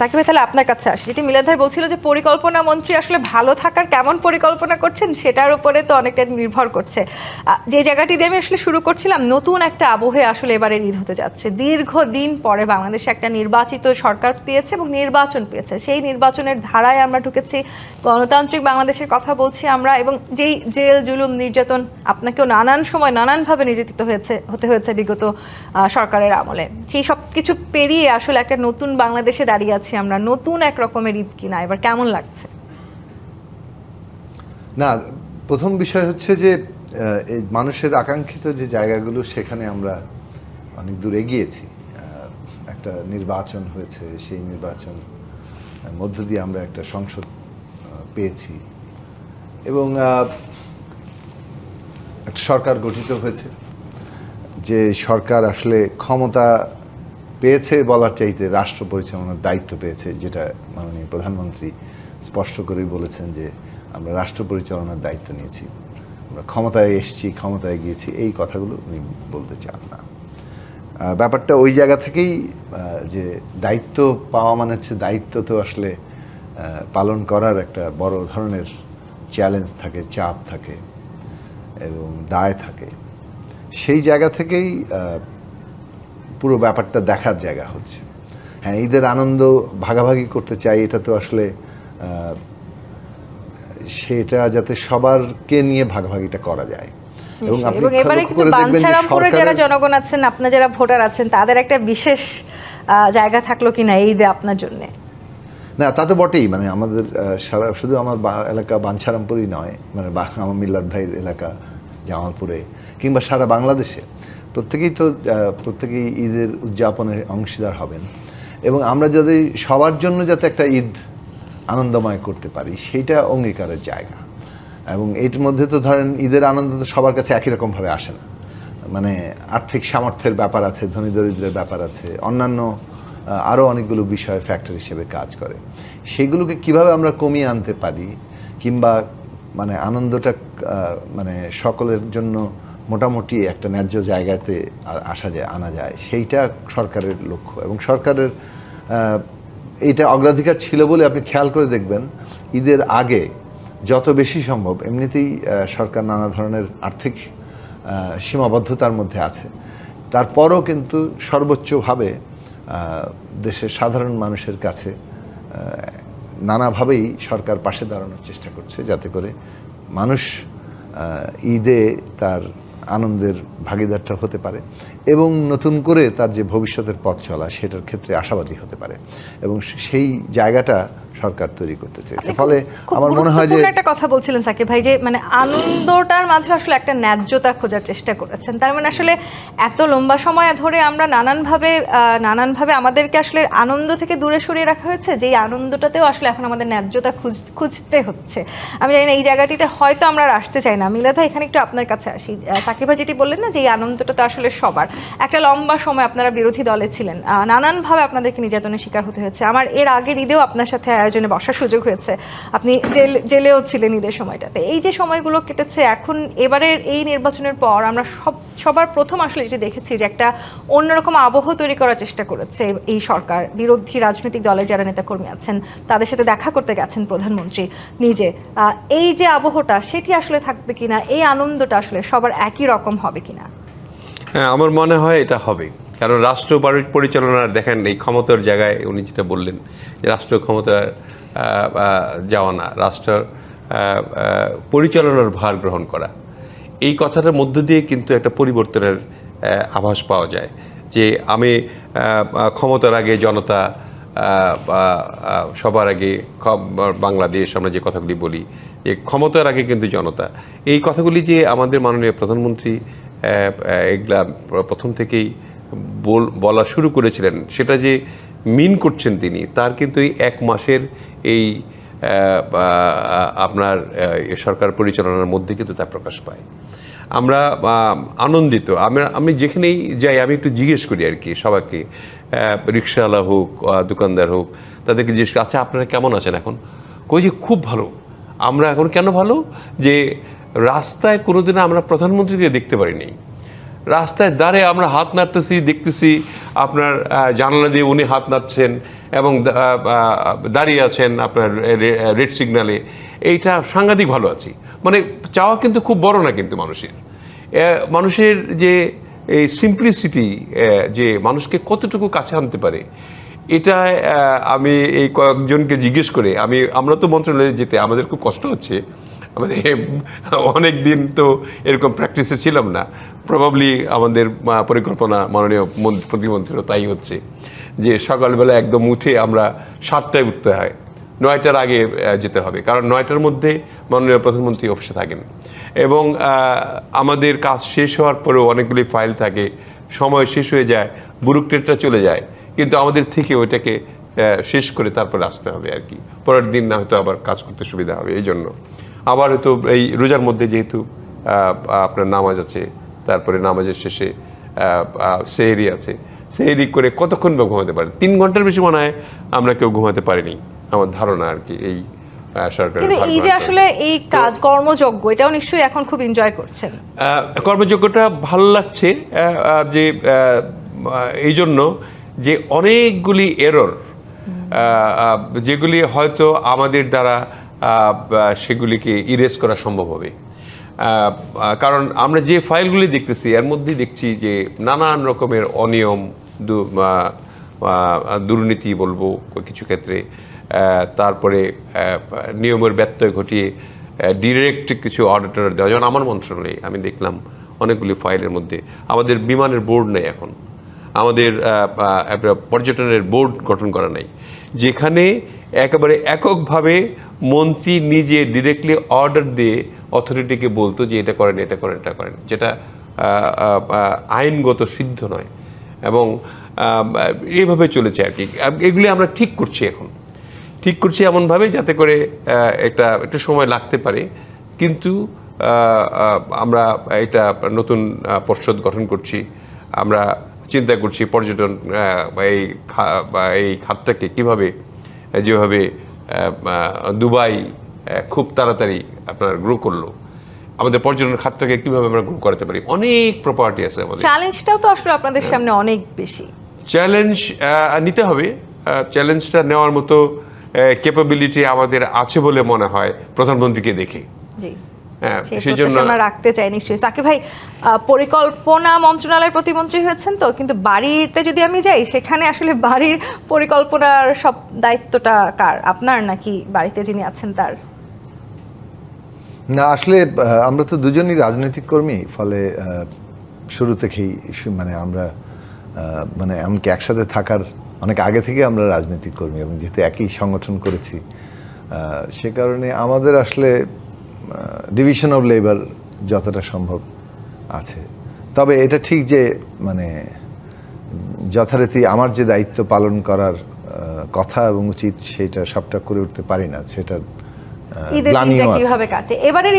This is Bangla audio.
সাকিব ভাই, তাহলে আপনার কাছে আসি। যেটি মিলাদ ভাই বলছিল যে পরিকল্পনা মন্ত্রী আসলে ভালো থাকার কেমন পরিকল্পনা করছেন সেটার উপরে তো অনেকটা নির্ভর করছে। যে জায়গাটি দিয়ে আমি আসলে শুরু করছিলাম, নতুন একটা আবহে আসলে এবারে ঈদ হতে যাচ্ছে। দীর্ঘদিন পরে বাংলাদেশে একটা নির্বাচিত সরকার পেয়েছে এবং নির্বাচন পেয়েছে, সেই নির্বাচনের ধারায় আমরা ঢুকেছি, গণতান্ত্রিক বাংলাদেশের কথা বলছি আমরা। এবং যেই জেল জুলুম নির্যাতন আপনাকেও নানান সময় নানানভাবে নির্যাতিত হতে হয়েছে বিগত সরকারের আমলে, সেই সব কিছু পেরিয়ে আসলে একটা নতুন বাংলাদেশে দাঁড়িয়ে আছি আমরা। নতুন এক রকমের ঈদ কিনা, এবার কেমন লাগছে? না, প্রথম বিষয় হচ্ছে যে এই মানুষের আকাঙ্ক্ষিত যে জায়গাগুলো সেখানে আমরা অনেক দূর এগিয়েছি। একটা নির্বাচন হয়েছে, সেই নির্বাচন মধ্য দিয়ে আমরা একটা সংসদ পেয়েছি এবং একটা সরকার গঠিত হয়েছে। যে সরকার আসলে ক্ষমতা পেয়েছে বলার চাইতে রাষ্ট্র পরিচালনার দায়িত্ব পেয়েছে, যেটা মাননীয় প্রধানমন্ত্রী স্পষ্ট করেই বলেছেন যে আমরা রাষ্ট্র পরিচালনার দায়িত্ব নিয়েছি, আমরা ক্ষমতায় এসেছি, ক্ষমতায় গিয়েছি, এই কথাগুলো উনি বলতে চান না। ব্যাপারটা ওই জায়গা থেকেই যে দায়িত্ব পাওয়া মানে হচ্ছে দায়িত্ব তো আসলে পালন করার একটা বড় ধরনের চ্যালেঞ্জ থাকে, চাপ থাকে এবং দায় থাকে। সেই জায়গা থেকেই পুরো ব্যাপারটা দেখার জায়গা হচ্ছে। হ্যাঁ, ঈদের আনন্দ ভাগাভাগি করতে চাই, এটা তো আসলে সেটা যাতে সবারকে নিয়ে ভাগাভাগিটা করা যায়। এবং এবারে কিন্তু বাঞ্ছারামপুরে যারা জনগণ আছেন, আপনার যারা ভোটার আছেন, তাদের একটা বিশেষ জায়গা থাকলো কিনা এই ঈদে আপনার জন্য? না, তা তো বটেই। মানে আমাদের সারা, শুধু আমার এলাকা বাঞ্ছারামপুরই নয়, মানে আমার মিল্লাত ভাইয়ের এলাকা জামালপুরে কিংবা সারা বাংলাদেশে প্রত্যেকেই ঈদের উদযাপনের অংশীদার হবেন। এবং আমরা যদি সবার জন্য যাতে একটা ঈদ আনন্দময় করতে পারি, সেইটা অঙ্গীকারের জায়গা। এবং এর মধ্যে তো ধরেন ঈদের আনন্দ তো সবার কাছে একই রকমভাবে আসে না। মানে আর্থিক সামর্থ্যের ব্যাপার আছে, ধনী দরিদ্রের ব্যাপার আছে, অন্যান্য আরও অনেকগুলো বিষয় ফ্যাক্টর হিসেবে কাজ করে। সেগুলোকে কিভাবে আমরা কমিয়ে আনতে পারি কিংবা মানে আনন্দটা মানে সকলের জন্য মোটামুটি একটা ন্যায্য জায়গাতে আনা যায়, সেইটা সরকারের লক্ষ্য। এবং সরকারের এইটা অগ্রাধিকার ছিল বলে আপনি খেয়াল করে দেখবেন ঈদের আগে যত বেশি সম্ভব, এমনিতেই সরকার নানা ধরনের আর্থিক সীমাবদ্ধতার মধ্যে আছে, তারপরও কিন্তু সর্বোচ্চভাবে দেশের সাধারণ মানুষের কাছে নানাভাবেই সরকার পাশে দাঁড়ানোর চেষ্টা করছে, যাতে করে মানুষ ঈদে তার আনন্দের ভাগিদারটা হতে পারে এবং নতুন করে তার যে ভবিষ্যতের পথ চলা সেটার ক্ষেত্রে আশাবাদী হতে পারে। এবং সেই জায়গাটা সরকার তৈরি করতে চেয়েছে। ফলে আমার মনে হয় যে একটা কথা বলছিলেন সাকিব ভাই, যে মানে আনন্দটার মাঝে আসলে একটা ন্যায্যতা খোঁজার চেষ্টা করেছেন। তার মানে আসলে এত লম্বা সময় ধরে আমরা নানানভাবে আমাদেরকে আসলে আনন্দ থেকে দূরে সরিয়ে রাখা হয়েছে, যেই আনন্দটাতেও আসলে এখন আমাদের ন্যায্যতা খুঁজতে হচ্ছে। আমি জানি না এই জায়গাটিতে হয়তো আমরা আসতে চাই না। মিলাদ ভাই, এখানে একটু আপনার কাছে আসি। সাকিব ভাই যেটি বললেন না, যে এই আনন্দটা তো আসলে সবার, একটা লম্বা সময় আপনারা বিরোধী দলে ছিলেন, নানানভাবে আপনাদেরকে নির্যাতনের শিকার হতে হয়েছে। আমার এর আগের ঈদেও আপনার সাথে আয়োজনে বসার সুযোগ হয়েছে, আপনি জেলেও ছিলেন ঈদের সময়টাতে। এই যে সময়গুলো কেটেছে, এখন এবারের এই নির্বাচনের পর আমরা সবার প্রথম আসলে যেটি দেখেছি যে একটা অন্যরকম আবহ তৈরি করার চেষ্টা করেছে এই সরকার। বিরোধী রাজনৈতিক দলের যারা নেতাকর্মী আছেন তাদের সাথে দেখা করতে গেছেন প্রধানমন্ত্রী নিজে। এই যে আবহটা, সেটি আসলে থাকবে কিনা, এই আনন্দটা আসলে সবার একই রকম হবে কিনা? হ্যাঁ, আমার মনে হয় এটা হবে। কারণ রাষ্ট্র পরিচালনার দেখেন এই ক্ষমতার জায়গায় উনি যেটা বললেন যে রাষ্ট্র ক্ষমতার যাওয়া না, রাষ্ট্র পরিচালনার ভার গ্রহণ করা, এই কথাটার মধ্য দিয়ে কিন্তু একটা পরিবর্তনের আভাস পাওয়া যায়। যে আমি ক্ষমতার আগে জনতা, সবার আগে বাংলাদেশ, আমরা যে কথাগুলি বলি যে ক্ষমতার আগে কিন্তু জনতা, এই কথাগুলি যে আমাদের মাননীয় প্রধানমন্ত্রী এগুলা প্রথম থেকেই বলা শুরু করেছিলেন, সেটা যে মিন করছেন তিনি, তার কিন্তু এই এক মাসের এই আপনার সরকার পরিচালনার মধ্যে কিন্তু তা প্রকাশ পায়। আমরা আনন্দিত। আমি যেখানেই যাই আমি একটু জিজ্ঞেস করি আর কি সবাইকে, রিক্সাওয়ালা হোক, দোকানদার হোক, তাদেরকে জিজ্ঞেস করি, আচ্ছা আপনারা কেমন আছেন এখন? কই যে খুব ভালো। আমরা এখন কেন ভালো? যে রাস্তায় কোনোদিনও আমরা প্রধানমন্ত্রীকে দেখতে পারিনি। রাস্তায় দাঁড়িয়ে আমরা হাত নাড়তেছি, দেখতেছি আপনার জানালা দিয়ে উনি হাত নাড়ছেন, এবং দাঁড়িয়ে আছেন আপনার রেড সিগন্যালে, এইটা সাংঘাতিক ভালো আছি। মানে চাওয়া কিন্তু খুব বড় না কিন্তু মানুষের যে এই সিম্পলিসিটি, যে মানুষকে কতটুকু কাছে আনতে পারে, এটা আমি এই কয়েকজনকে জিজ্ঞেস করে আমরা তো মন্ত্রণালয়ে যেতে আমাদের খুব কষ্ট হচ্ছে। আমাদের অনেক দিন তো এরকম প্র্যাকটিসে ছিলাম না। প্রবাবলি আমাদের পরিকল্পনা মাননীয় প্রতিমন্ত্রীরও তাই হচ্ছে যে সকালবেলা একদম উঠে আমরা 7টায় উঠতে হয়, 9টার আগে যেতে হবে, কারণ 9টার মধ্যে মাননীয় প্রধানমন্ত্রী অফিসে থাকেন এবং আমাদের কাজ শেষ হওয়ার পরেও অনেকগুলি ফাইল থাকে, সময় শেষ হয়ে যায়, ব্যুরোক্রেটরা চলে যায়, কিন্তু আমাদের থেকে ওইটাকে শেষ করে তারপরে আসতে হবে আর কি। পরের দিন না হয়তো আবার কাজ করতে সুবিধা হবে। এই জন্য আবার হয়তো এই রোজার মধ্যে যেহেতু আপনার নামাজ আছে, তারপরে নামাজের শেষে সেহরি আছে, সেহরি করে কতক্ষণ বা ঘুমাতে পারে? 3 ঘন্টার বেশি মনে হয় আমরা কেউ ঘুমাতে পারিনি, আমার ধারণা আর কি। এই সরকারের কিন্তু এই যে আসলে এই কাজ কর্মযোগ্য, এটাও নিশ্চয়ই এখন খুব এনজয় করছেন। কর্মযোগ্যটা ভালো লাগছে যে এই জন্য যে অনেকগুলি এরর যেগুলি হয়তো আমাদের দ্বারা সেগুলিকে ইরেজ করা সম্ভব হবে, কারণ আমরা যে ফাইলগুলি দেখতেছি এর মধ্যেই দেখছি যে নানান রকমের অনিয়ম, দুর্নীতি বলবো কিছু ক্ষেত্রে, তারপরে নিয়মের ব্যত্যয় ঘটিয়ে ডিরেক্ট কিছু অর্ডার দেওয়া। যেমন আমার মন্ত্রণালয়ে আমি দেখলাম অনেকগুলি ফাইলের মধ্যে আমাদের বিমানের বোর্ড নেই এখন, আমাদের পর্যটনের বোর্ড গঠন করা নাই, যেখানে একেবারে এককভাবে মন্ত্রী নিজে ডিরেক্টলি অর্ডার দিয়ে অথরিটিকে বলতো যে এটা করেন, এটা করেন, এটা করেন, যেটা আইনগত সিদ্ধ নয়। এবং এইভাবে চলেছে আর কি। এগুলি আমরা ঠিক করছি এখন, ঠিক করছি এমনভাবে যাতে করে একটু সময় লাগতে পারে, কিন্তু আমরা এটা নতুন পর্ষদ গঠন করছি, আমরা চিন্তা করছি পর্যটন এই খাতটাকে কীভাবে, যেভাবে দুবাই খুব তাড়াতাড়ি আপনার গ্রো করলো, আমাদের পর্যটন খাতটাকে কীভাবে আমরা গ্রো করাতে পারি। অনেক প্রপার্টি আছে আমাদের। চ্যালেঞ্জটাও তো আসলে আপনাদের সামনে অনেক বেশি। চ্যালেঞ্জ নিতে হবে, চ্যালেঞ্জটা নেওয়ার মতো ক্যাপাবিলিটি আমাদের আছে বলে মনে হয় প্রধানমন্ত্রীকে দেখে। জি, সেই জন্য আমরা রাখতে চাই নিশ্চয়ই। সাকিব ভাই, পরিকল্পনা মন্ত্রণালয়ের প্রতিমন্ত্রী হয়েছেন তো, কিন্তু বাড়িতে যদি আমি যাই সেখানে আসলে বাড়ির পরিকল্পনার সব দায়িত্বটা কার, আপনার নাকি বাড়িতে যিনি আছেন তার? না, আসলে আমরা তো দুজনই রাজনৈতিক কর্মী, ফলে শুরু থেকেই আমরা এমনকি একসাথে থাকার অনেক আগে থেকে আমরা রাজনৈতিক কর্মী, এবং যেহেতু একই সংগঠন করেছি সে কারণে আমাদের আসলে ডিভিশন অফ লেবার যতটা সম্ভব আছে। তবে এটা ঠিক যে যথারীতি আমার যে দায়িত্ব পালন করার কথা এবং উচিত সেটা সবটা করে উঠতে পারি না, সেটা ঈদের দিনটা কিভাবে কাটে এবারে?